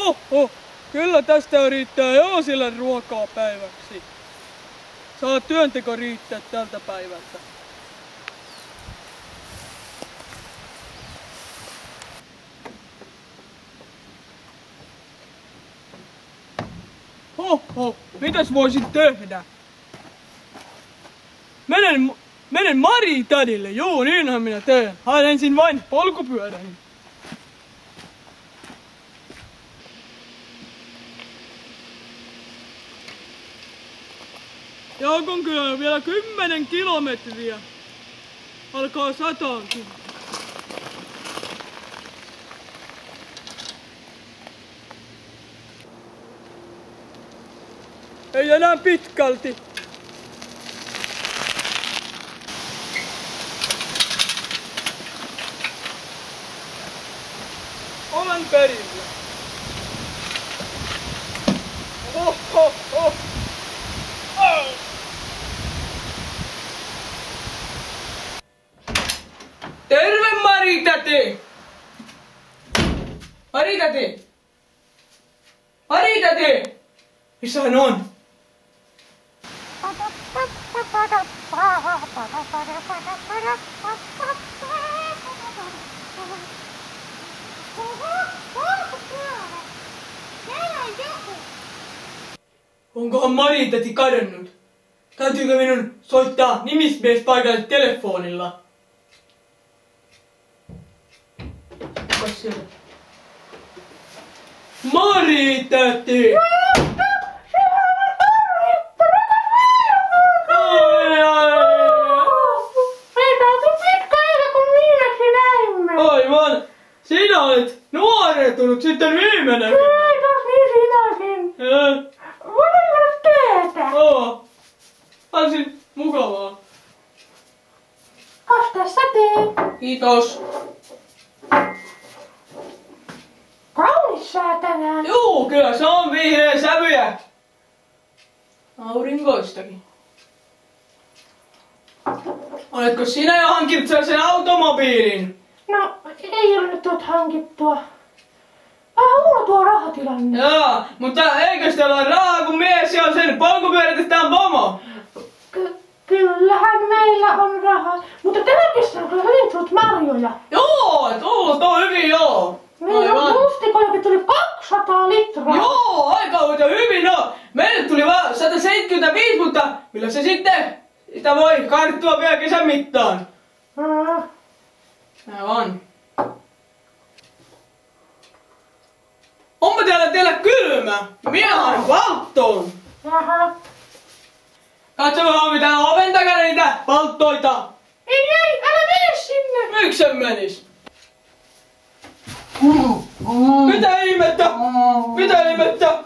Oho, kyllä tästä riittää jo sille ruokaa päiväksi. Saa työnteko riittää tältä päivältä. Oho, mitäs voisin tehdä? Menen Mari tädille, joo niinhän minä teen. Haen ensin vain polkupyörän. Jaakon kylä vielä 10 kilometriä. Alkaa sataankin. Ei enää pitkälti. Olen perillä. Oh, oh, oh. Oh. Terve Mari-täti! Mari-täti! Mari-täti! Missä hän on? Onkohan Mari-täti kadonnut? Täytyykö minun soittaa nimismies paikalle telefonilla? Kas siellä? Mari-täti! Aivan! Sinä olet nuorentunut sitten viimeinen! Kiitos, niin sinäkin! Voidaanko teetä? Oo! Varsin mukavaa! Kas tässä tee? Kiitos! Kaunis sää tänään! Juu, kyllä se on vihreä sävyjä! Aurinkoistakin. Oletko sinä jo hankkinut sellaisen automobiilin? No, ei ole nyt tullut hankittua. Vähän huono tuo rahatilanne. Joo, mutta eikö sitä ole rahaa, kun mies on sen polkupyörätetään pomo? Kyllähän meillä on rahaa. Mutta telekissa on kyllä hyvin tullut marjoja. Joo, tullut on hyvin joo. Meillä on mustikojakin tuli 200 litraa. Joo, aika hyvin no. Meille tuli vaan 175, mutta millä se sitten? Sitä voi karttua vielä kesän mittaan. Aivan. Onpa teillä kylmä? Minä haen valttoon. Jaha. Katsotaan mitä oven takana niitä valttoita. Ei, älä mene sinne. Miksi en menis? Mitä ihmettä? Mitä ihmettä?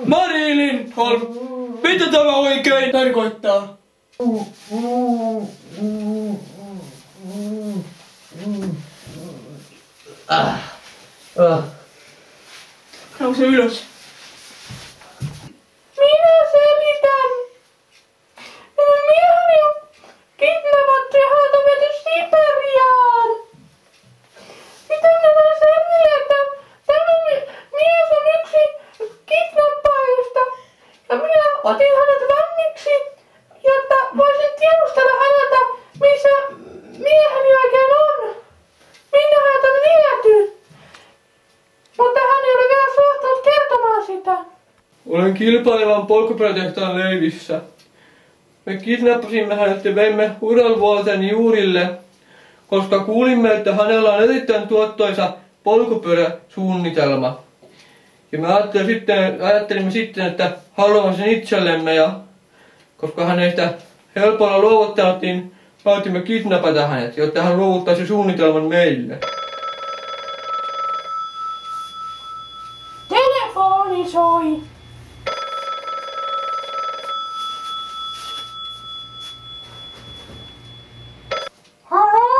Mari Lindholm, mitä tämä oikein tarkoittaa? Nouse ylös. Minä selitän. Minun mieheni on kidnappattu ja hän on viety Siperiaan. Miten minä selville, että tämä mies on yksi kidnappajista. Ja minä otin hänet vangiksi, jotta voisin tiedustella häneltä, missä mieheni oikein on. Minne hänet on viety. Mutta hän ei ole vielä suostunut kertomaan sitä. Olen kilpailevan polkupyörätehtaan leivissä. Me kidnappasimme hänet ja veimme Uralvuorten juurille, koska kuulimme, että hänellä on erittäin tuottoisa polkupyöräsuunnitelma. Ja me ajattelimme sitten, että haluamme sen itsellemme ja koska hän ei sitä helpolla luovuttanut, niin päätimme kidnappata hänet, jotta hän luovuttaisi suunnitelman meille. Telefoni soi. Haloo?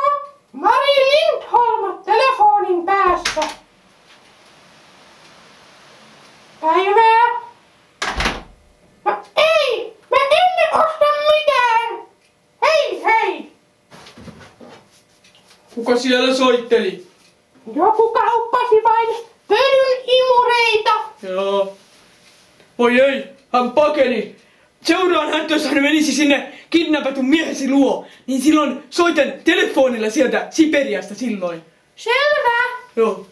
Mari Lindholm telefonin päässä. Päivää. No ei, me emme osta mitään. Hei, hei. Kuka siellä soitteli? Joku kauppasi vain pölyn imureita. Joo. Oi ei, hän pakeni. Seuraan häntä, jos hän menisi sinne kidnappatun miehesi luo. Niin silloin soitan telefonilla sieltä Siperiasta silloin. Selvä. Joo.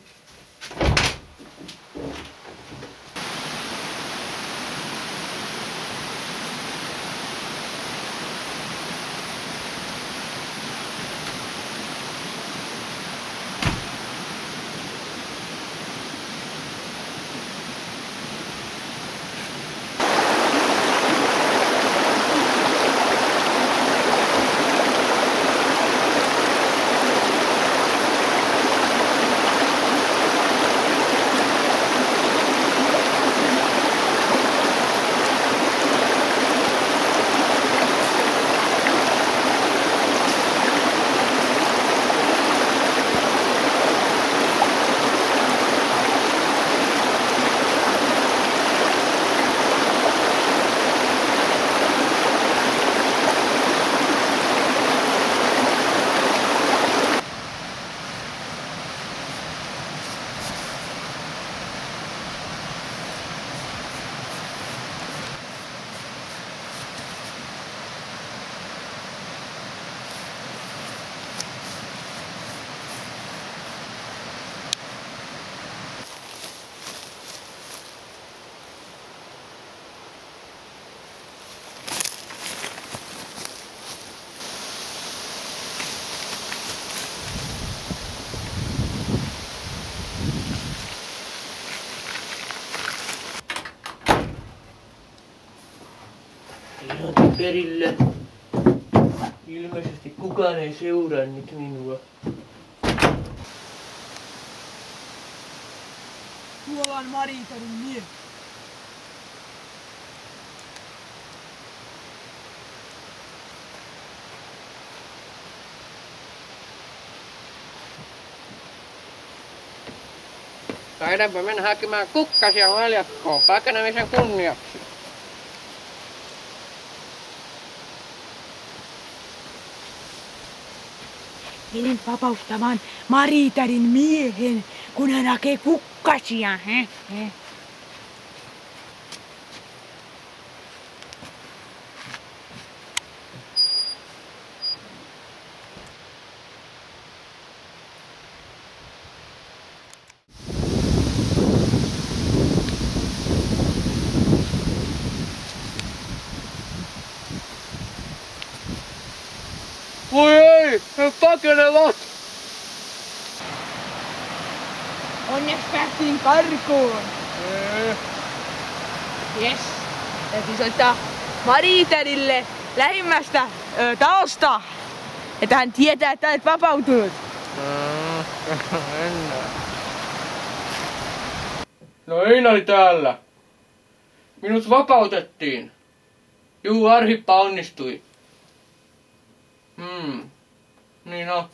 Ihan perille. Ilmeisesti kukaan ei seurannut minua. Tuolla on Maritanin mies. Taidaanpa mennä hakemaan kukkasia maljakkoon pakenemisen kunniaksi. Menen vapauttamaan Maritanin miehen, kun hän hakee kukkasia. Voi ei! He pakenevat! Onneksi päästiin karkuun. Yes. Täytyy soittaa Maritanille lähimmästä talosta, että hän tietää, että olet vapautunut. No Einari täällä. Minut vapautettiin. Juu, Arhippa onnistui. Niin no.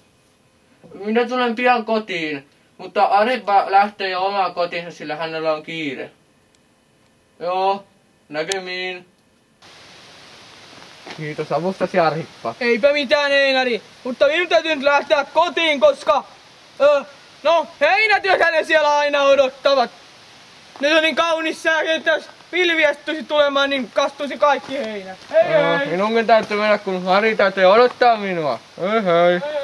Minä tulen pian kotiin, mutta Arhippa lähtee jo omaan kotiinsa, sillä hänellä on kiire. Joo, näkemiin. Kiitos avustasi, Arhippa. Eipä mitään, Einari, mutta minun täytyy nyt lähteä kotiin, koska heinätyöt hänen siellä aina odottavat. Nyt on niin kaunis sää, että jos pilviästyisi tulemaan, niin kastuisi kaikki heinät. Hei hei! Minunkin täytyy mennä, kun Ari täytyy odottaa minua. Hei hei!